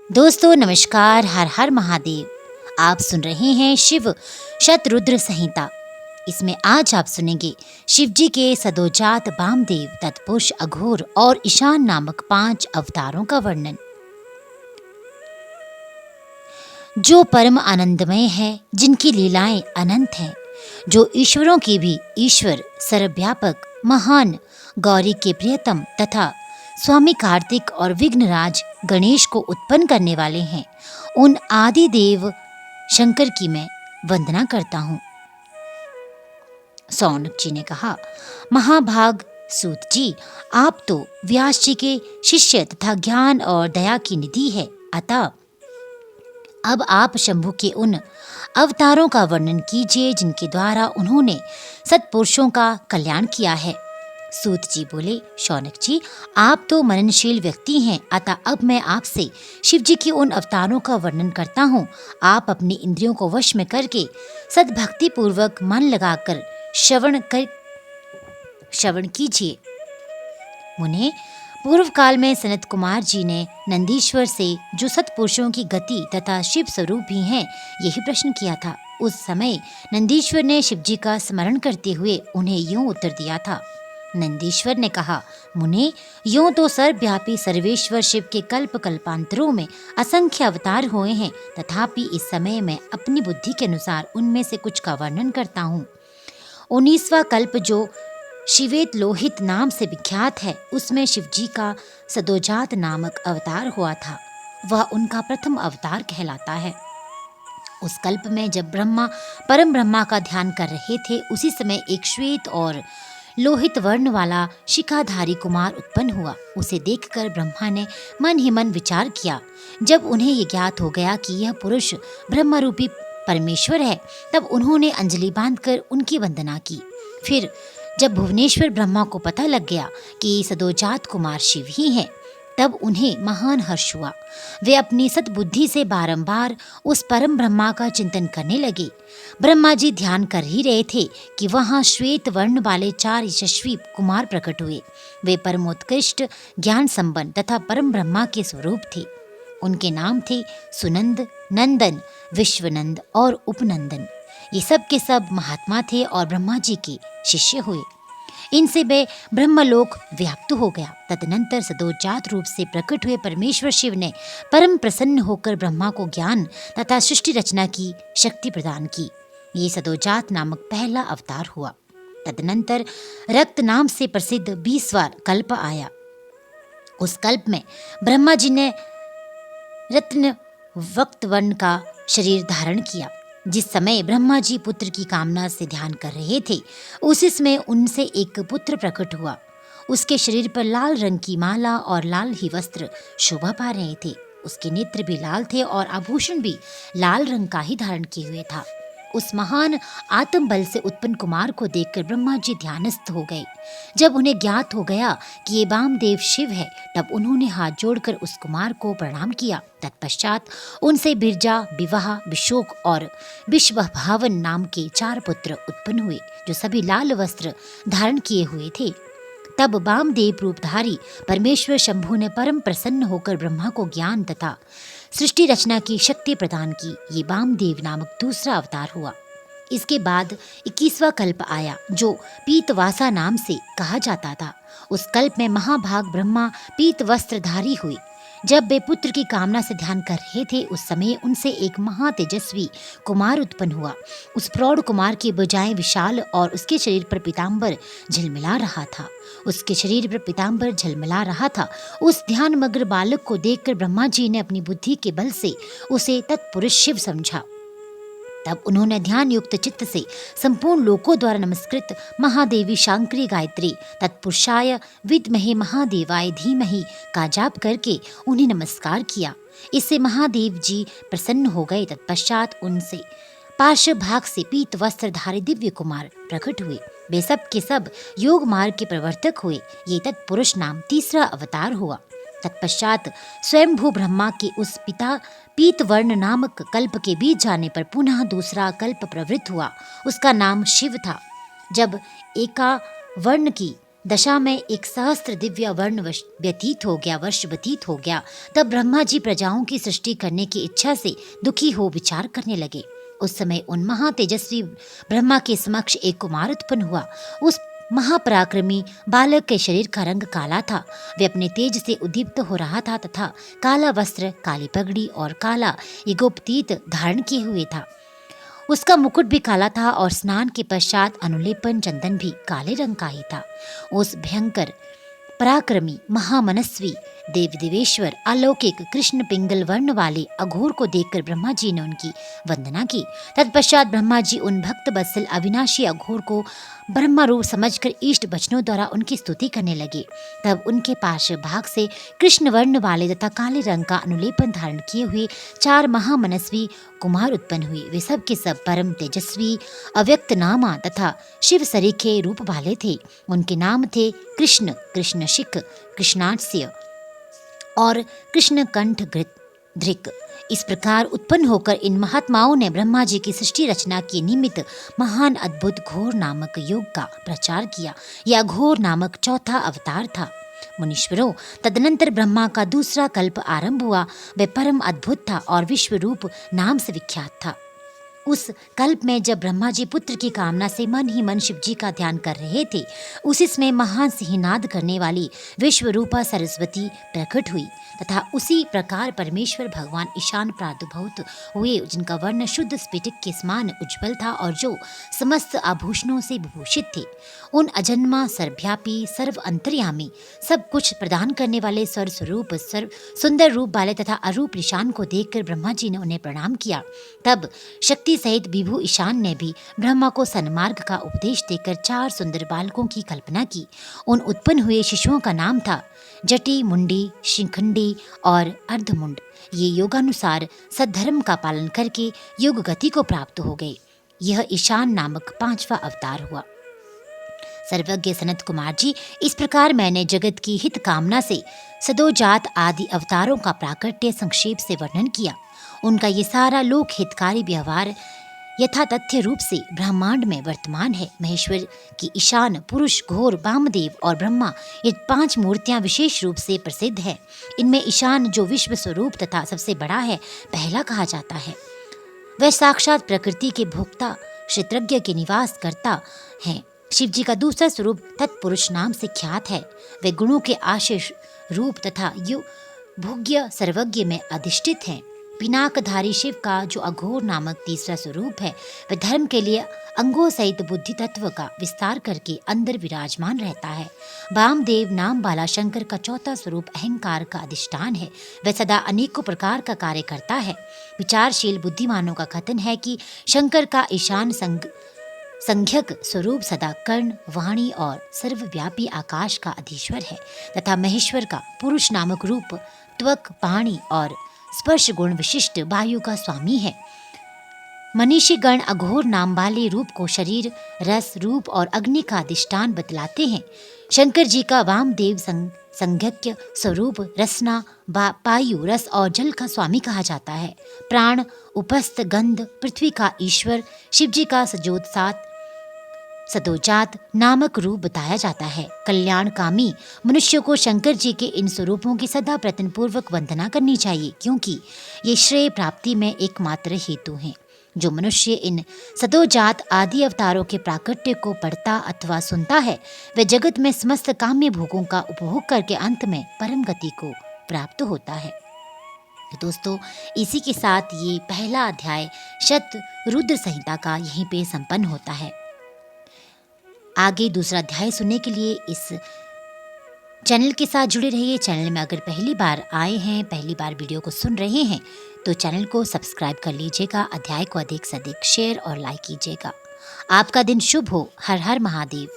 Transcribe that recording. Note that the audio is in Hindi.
दोस्तों नमस्कार, हर हर महादेव। आप सुन रहे हैं शिव शतरुद्र संहिता। इसमें आज आप सुनेंगे शिव जी के सदोजात वामदेव, तत्पुरुष, अघोर और ईशान नामक 5 अवतारों का वर्णन, जो परम आनंदमय है, जिनकी लीलाएं अनंत हैं, जो ईश्वरों के भी ईश्वर, सर्वव्यापक, महान, गौरी के प्रियतम तथा स्वामी कार्तिक और विघ्नराज गणेश को उत्पन्न करने वाले हैं। उन आदि देव शंकर की मैं वंदना करता हूँ। सौनक जी ने कहा, महाभाग सूत जी, आप तो व्यास जी के शिष्य तथा ज्ञान और दया की निधि है। अतः अब आप शंभु के उन अवतारों का वर्णन कीजिए जिनके द्वारा उन्होंने सत्पुरुषों का कल्याण किया है। सूत जी बोले, शौनक जी, आप तो मननशील व्यक्ति हैं, अतः अब मैं आपसे शिव जी की उन अवतारों का वर्णन करता हूँ। आप अपनी इंद्रियों को वश में करके सद्भक्ति पूर्वक मन लगाकर श्रवण कीजिए। मुने, पूर्व काल में सनत कुमार जी ने नंदीश्वर से, जो सत्पुरुषों की गति तथा शिव स्वरूप भी हैं, यही प्रश्न किया था। उस समय नंदीश्वर ने शिव जी का स्मरण करते हुए उन्हें यूं उत्तर दिया था। नंदीश्वर ने कहा, मुने, यूं तो सर्वव्यापी सर्वेश्वर शिव के कल्प कल्पांतरों में असंख्य अवतार हुए हैं, तथापि इस समय मैं अपनी बुद्धि के अनुसार उनमें से कुछ का वर्णन करता हूँ। 19वां कल्प जो शिवेत लोहित नाम से विख्यात है, उसमें शिव जी का सदोजात नामक अवतार हुआ था। वह उनका प्रथम अवतार कहलाता है। उस कल्प में जब ब्रह्मा परम ब्रह्मा का ध्यान कर रहे थे, उसी समय एक श्वेत और लोहित वर्ण वाला शिखाधारी कुमार उत्पन्न हुआ। उसे देखकर ब्रह्मा ने मन ही मन विचार किया। जब उन्हें ये ज्ञात हो गया कि यह पुरुष ब्रह्मरूपी परमेश्वर है, तब उन्होंने अंजलि बांधकर उनकी वंदना की। फिर जब भुवनेश्वर ब्रह्मा को पता लग गया कि सदोजात कुमार शिव ही हैं, तब उन्हें महान हर्ष हुआ। वे अपनी सद्बुद्धि से बारंबार उस परम ब्रह्मा का चिंतन करने लगे। ब्रह्मा जी ध्यान कर ही रहे थे कि वहां श्वेत वर्ण वाले 4 यशस्वी कुमार प्रकट हुए। वे परमोत्कृष्ट, ज्ञान संपन्न तथा परम ब्रह्मा के स्वरूप थे। उनके नाम थे सुनंद, नंदन, विश्वनंद और उपनंदन। ये सब के सब महात्मा थे और ब्रह्मा जी के शिष्य हुए। इनसे वे ब्रह्मलोक व्याप्त हो गया। तदनंतर सदोजात रूप से प्रकट हुए परमेश्वर शिव ने परम प्रसन्न होकर ब्रह्मा को ज्ञान तथा सृष्टि रचना की शक्ति प्रदान की। ये सदोजात नामक पहला अवतार हुआ। तदनंतर रक्त नाम से प्रसिद्ध 20वां कल्प आया। उस कल्प में ब्रह्मा जी ने रत्न वक्त वर्ण का शरीर धारण किया। जिस समय ब्रह्मा जी पुत्र की कामना से ध्यान कर रहे थे, उसी समय उनसे एक पुत्र प्रकट हुआ। उसके शरीर पर लाल रंग की माला और लाल ही वस्त्र शोभा पा रहे थे। उसके नेत्र भी लाल थे और आभूषण भी लाल रंग का ही धारण किए हुए था। उस महान आत्म बल से उत्पन्न कुमार को देखकर ब्रह्मा जी ध्यानस्थ हो गए। जब उन्हें ज्ञात हो गया कि ये वामदेव शिव है, तब उन्होंने हाथ जोड़कर उस कुमार को प्रणाम किया। तत्पश्चात उनसे बिरजा, विवाह, विशोक और विश्वभावन नाम के 4 पुत्र उत्पन्न हुए, जो सभी लाल वस्त्र धारण किए हुए थे। तब वामदेव रूपधारी परमेश्वर शंभु ने परम प्रसन्न होकर ब्रह्मा को ज्ञान तथा सृष्टि रचना की शक्ति प्रदान की। ये वामदेव नामक दूसरा अवतार हुआ। इसके बाद 21वां कल्प आया, जो पीतवासा नाम से कहा जाता था। उस कल्प में महाभाग ब्रह्मा पीत वस्त्रधारी हुए। जब वे पुत्र की कामना से ध्यान कर रहे थे, उस समय उनसे एक महातेजस्वी कुमार उत्पन्न हुआ। उस प्रौढ़ कुमार की भुजाएं विशाल और उसके शरीर पर पीतांबर झलमिला रहा था। उस ध्यानमग्न बालक को देखकर ब्रह्मा जी ने अपनी बुद्धि के बल से उसे तत्पुरुष शिव समझा। तब उन्होंने ध्यान युक्त चित्त से संपूर्ण लोकों द्वारा नमस्कृत महादेवी शांकरी गायत्री तत्पुरुषाय विद्महे महादेवाय धीमहि का जाप करके उन्हें नमस्कार किया। इससे महादेव जी प्रसन्न हो गए। तत्पश्चात उनसे पार्श्व भाग से पीत वस्त्रधारी दिव्य कुमार प्रकट हुए। वे सब के सब योग मार्ग के प्रवर्तक हुए। ये तत्पुरुष नाम तीसरा अवतार हुआ। तत्पश्चात स्वयंभू ब्रह्मा के उस पिता पीतवर्ण नामक कल्प के बीत जाने पर पुनः दूसरा कल्प प्रवृत्त हुआ। उसका नाम शिव था। जब एका वर्ण की दशा में 1 सहस्त्र दिव्य वर्ष व्यतीत हो गया। तब ब्रह्मा जी प्रजाओं की सृष्टि करने की इच्छा से दुखी हो विचार करने लगे। उस समय उन महातेजस्वी ब्रह्मा के समक्ष एक कुमार उत्पन्न हुआ। उस महापराक्रमी बालक के शरीर का रंग काला था। वे अपने तेज से उद्दीप्त हो रहा था तथा काला वस्त्र, काली पगड़ी और काला यज्ञोपवीत धारण किए हुए था। उसका मुकुट भी काला था और स्नान के पश्चात अनुलेपन चंदन भी काले रंग का ही था। उस भयंकर पराक्रमी महामनस्वी देव देवेश्वर अलौकिक कृष्ण पिंगल वर्ण वाले अघोर को देखकर ब्रह्मा जी ने उनकी वंदना की। तत्पश्चात ब्रह्मा जी उन भक्त बत्सल अविनाशी अघोर को ब्रह्मा रूप समझकर इष्ट वचनों द्वारा उनकी स्तुति करने लगे। तब उनके पास भाग से कृष्ण वर्ण वाले तथा काले रंग का अनुलेपन धारण किए हुए 4 महामनस्वी कुमार उत्पन्न हुए। वे सब के सब परम तेजस्वी, अव्यक्त नामा तथा शिव सरीखे रूप वाले थे। उनके नाम थे कृष्ण, कृष्णशिक, कृष्णास्य और कृष्णकंठ धृक। इस प्रकार उत्पन्न होकर इन महात्माओं ने ब्रह्मा जी की सृष्टि रचना के निमित्त महान अद्भुत घोर नामक योग का प्रचार किया। यह घोर नामक चौथा अवतार था। मुनीश्वरों, तदनंतर ब्रह्मा का दूसरा कल्प आरंभ हुआ। वह परम अद्भुत था और विश्व रूप नाम से विख्यात था। उस कल्प में जब ब्रह्मा जी पुत्र की कामना से मन ही मन शिव जी का ध्यान कर रहे थे, उसी समय महान सिंहनाद करने वाली विश्व रूपा सरस्वती प्रकट हुई तथा उसी प्रकार परमेश्वर भगवान ईशान प्रादुर्भूत हुए, जिनका वर्ण शुद्ध स्फटिक के समान उज्ज्वल था और जो समस्त आभूषणों से विभूषित थे। उन अजन्मा, सर्वव्यापी, सर्व अंतर्यामी, सब कुछ प्रदान करने वाले स्वर स्वरूप, सर्व सुंदर रूप वाले तथा अरूप ईशान को देखकर ब्रह्मा जी ने उन्हें प्रणाम किया। तब शक्ति सहित विभु ईशान ने भी ब्रह्मा को सन्मार्ग का उपदेश देकर 4 सुंदर बालकों की कल्पना की। उन उत्पन्न हुए शिशुओं का नाम था जटी, मुंडी, शिखंडी और अर्धमुंड। ये योगानुसार सद्धर्म का पालन करके योग गति को प्राप्त हो गए। यह ईशान नामक 5वां अवतार हुआ। सर्वज्ञ सनत कुमार जी, इस प्रकार मैंने जगत की हित कामना से सदोजात आदि अवतारों का प्राकट्य संक्षेप से वर्णन किया। उनका ये सारा लोक हितकारी व्यवहार यथातथ्य रूप से ब्रह्मांड में वर्तमान है। महेश्वर की ईशान, पुरुष, घोर, वामदेव और ब्रह्मा, ये 5 मूर्तियां विशेष रूप से प्रसिद्ध है। इनमें ईशान, जो विश्व स्वरूप तथा सबसे बड़ा है, पहला कहा जाता है। वह साक्षात प्रकृति के भोक्ता, क्षेत्रज्ञ के निवास करता है। शिव जी का दूसरा स्वरूप तत्पुरुष नाम से ख्यात है। वे गुणों के आशीष रूप तथा भोग्य सर्वज्ञ में अधिष्ठित हैं। पिनाकधारी शिव का जो अघोर नामक तीसरा स्वरूप है, वह धर्म के लिए अंगों सहित बुद्धि तत्व का विस्तार करके अंदर विराजमान रहता है। वामदेव नाम वाला शंकर का चौथा स्वरूप अहंकार का अधिष्ठान है। वह सदा अनेकों प्रकार का कार्य करता है। विचारशील बुद्धिमानों का कथन है कि शंकर का ईशान संज्ञक स्वरूप सदा कर्ण, वाणी और सर्वव्यापी आकाश का अधीश्वर है तथा महेश्वर का पुरुष नामक रूप त्वक, पाणी और स्पर्श गुण विशिष्ट वायु का स्वामी है। मनीषी गण अघोर नाम वाले रूप को शरीर, रस, रूप और अग्नि का अधिष्ठान बतलाते हैं। शंकर जी का वामदेव संज्ञक स्वरूप रसना, वायु, रस और जल का स्वामी कहा जाता है। प्राण, उपस्थ, गंध, पृथ्वी का ईश्वर शिव जी का सदोजात नामक रूप बताया जाता है। कल्याणकामी मनुष्य को शंकर जी के इन स्वरूपों की सदा प्रयत्न पूर्वक वंदना करनी चाहिए, क्योंकि ये श्रेय प्राप्ति में एकमात्र हेतु हैं। जो मनुष्य इन सदोजात आदि अवतारों के प्राकट्य को पढ़ता अथवा सुनता है, वह जगत में समस्त काम्य भोगों का उपभोग करके अंत में परम गति को प्राप्त होता है। तो दोस्तों, इसी के साथ ये पहला अध्याय शतरुद्र संहिता का यहीं पे संपन्न होता है। आगे दूसरा अध्याय सुनने के लिए इस चैनल के साथ जुड़े रहिए। चैनल में अगर पहली बार आए हैं, पहली बार वीडियो को सुन रहे हैं, तो चैनल को सब्सक्राइब कर लीजिएगा। अध्याय को अधिक से अधिक शेयर और लाइक कीजिएगा। आपका दिन शुभ हो। हर हर महादेव।